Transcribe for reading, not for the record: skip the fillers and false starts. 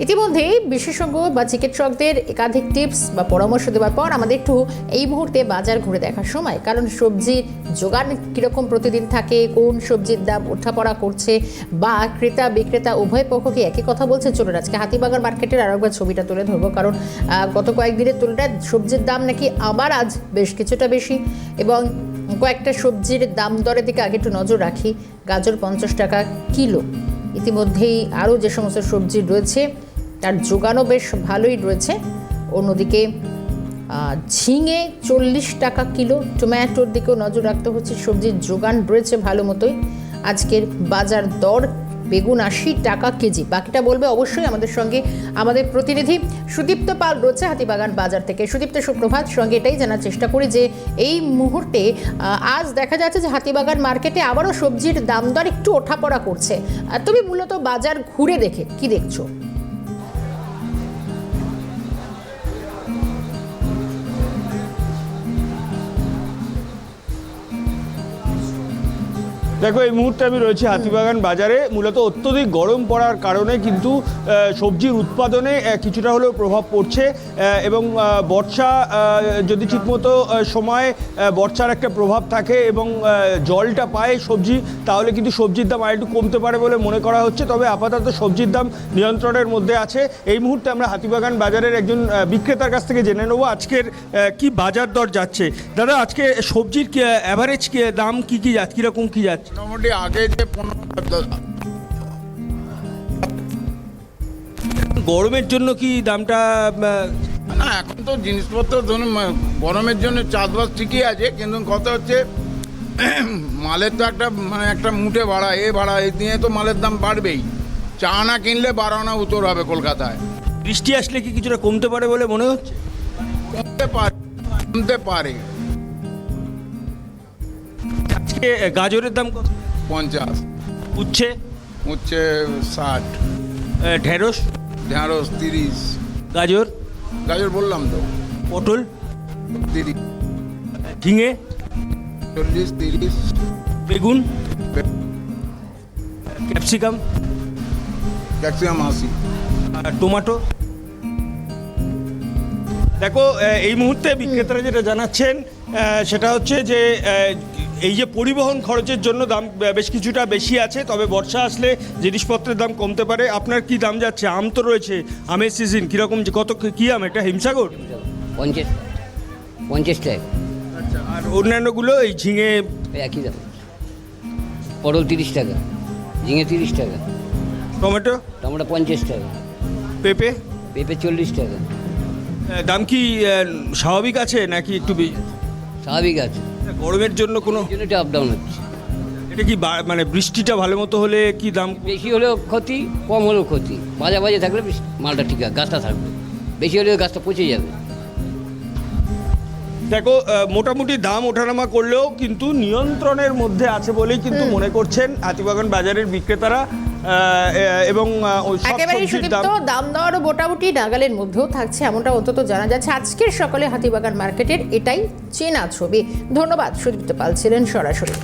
ইতিমধ্যেই বিশেষজ্ঞ বা চিকিৎসকদের একাধিক টিপস বা পরামর্শ দেওয়ার পর আমাদের একটু এই মুহূর্তে বাজার ঘুরে দেখার সময়, কারণ সবজির যোগান কীরকম প্রতিদিন থাকে, কোন সবজির দাম ওঠাপড়া করছে বা ক্রেতা বিক্রেতা উভয় পক্ষকে একই কথা বলছে। চলুন আজকে হাতিবাগান মার্কেটের আরও একবার ছবিটা তুলে ধরবো, কারণ গত কয়েকদিনের তুলনায় সবজির দাম নাকি আবার আজ বেশ কিছুটা বেশি। এবং কয়েকটা সবজির দাম দরের দিকে আগে একটু নজর রাখি। গাজর 50 টাকা কিলো। ইতিমধ্যেই আরও যে সমস্ত সবজি রয়েছে তার যোগানও বেশ ভালোই রয়েছে। অন্যদিকে ঝিঙে 40 টাকা কিলো। টমেটোর দিকেও নজর রাখতে হচ্ছে, সবজির যোগান রয়েছে ভালো মতোই। আজকের বাজার দর বেগুন 80 টাকা কেজি। বাকিটা বলবে অবশ্যই আমাদের সঙ্গে আমাদের প্রতিনিধি সুদীপ্ত পাল রয়েছে হাতিবাগান বাজার থেকে। সুদীপ্ত, সুপ্রভাত। সঙ্গে এটাই জানার চেষ্টা করি যে এই মুহূর্তে আজ দেখা যাচ্ছে যে হাতিবাগান মার্কেটে আবারও সবজির দাম দর একটু ওঠাপড়া করছে। তুমি মূলত বাজার ঘুরে দেখে কি দেখছো? দেখো, এই মুহূর্তে আমি রয়েছি হাতিবাগান বাজারে। মূলত অত্যধিক গরম পড়ার কারণে কিন্তু সবজির উৎপাদনে কিছুটা হলেও প্রভাব পড়ছে এবং বর্ষা যদি ঠিকমতো সময়ে বর্ষার একটা প্রভাব থাকে এবং জলটা পায় সবজি, তাহলে কিন্তু সবজির দাম আর একটু কমতে পারে বলে মনে করা হচ্ছে। তবে আপাতত সবজির দাম নিয়ন্ত্রণের মধ্যে আছে। এই মুহূর্তে আমরা হাতিবাগান বাজারের একজন বিক্রেতার কাছ থেকে জেনে নেবো আজকের কি বাজার দর যাচ্ছে। দাদা, আজকে সবজির অ্যাভারেজ দাম কী যাচ্ছে, কীরকম কী যাচ্ছে? মোটামুটি আগে যে গরমের জন্য কি দামটা না, এখন তো জিনিসপত্র ধরুন গরমের জন্য চাষবাস ঠিকই আছে, কিন্তু কথা হচ্ছে মালের তো একটা মুঠে ভাড়া ভাড়া এই নিয়ে তো মালের দাম বাড়বেই। চা না কিনলে 12 আনা উত্তর হবে কলকাতায়। বৃষ্টি আসলে কি কিছুটা কমতে পারে বলে মনে হচ্ছে? কমতে পারে। আজকে গাজরের দাম কত? 50। উচ্ছে? উচ্ছে 60। ঢেঁড়স? ঢেঁড়স 30। গাজর? গাজর বললাম তো। পটল? 30। ঝিঙে? 40, 30। বেগুন? ক্যাপসিকাম? 80। আর টমেটো? দেখো, এই মুহূর্তে বিক্রেতারা যেটা জানাচ্ছেন সেটা হচ্ছে যে এই যে পরিবহন খরচের জন্য দাম বেশ কিছুটা বেশি আছে, তবে বর্ষা আসলে জিনিসপত্রের দাম কমতে পারে। আপনার কি দাম যাচ্ছে? আম তো রয়েছে, আমের সিজন কীরকম, কত কী আম এটা? হিমসাগর 50 টাকা। আচ্ছা, আর অন্যান্যগুলো এই ঝিঙে একই দাম। পটল 30 টাকা, ঝিঙে 30 টাকা, টমেটো? টমেটো 50 টাকা, পেঁপে? পেঁপে 40 টাকা। দাম কি স্বাভাবিক আছে নাকি একটু স্বাভাবিক আছে? গরমের জন্য কোনো এটা আপ ডাউন হচ্ছে। এটা কি মানে বৃষ্টিটা ভালো মতো হলে কি দাম? বেশি হলেও ক্ষতি, কম হলেও ক্ষতি। বাজে থাকলে মালটা ঠিক আছে, গাছটা থাকবে। বেশি হলেও গাছটা পচে যাবে। দেখো, মোটামুটি দাম ওঠানামা করলেও কিন্তু নিয়ন্ত্রণের মধ্যে আছে বলেই কিন্তু মনে করছেন হাতিবাগান বাজারের বিক্রেতারা। এবং একেবারেই সুদীপ্ত, দাম দর মোটামুটি নাগালের মধ্যেও থাকছে, এমনটা অন্তত জানা যাচ্ছে। আজকের সকালে হাতিবাগান মার্কেটের এটাই চেনা ছবি। ধন্যবাদ, সুদীপ্ত পাল ছিলেন সরাসরি।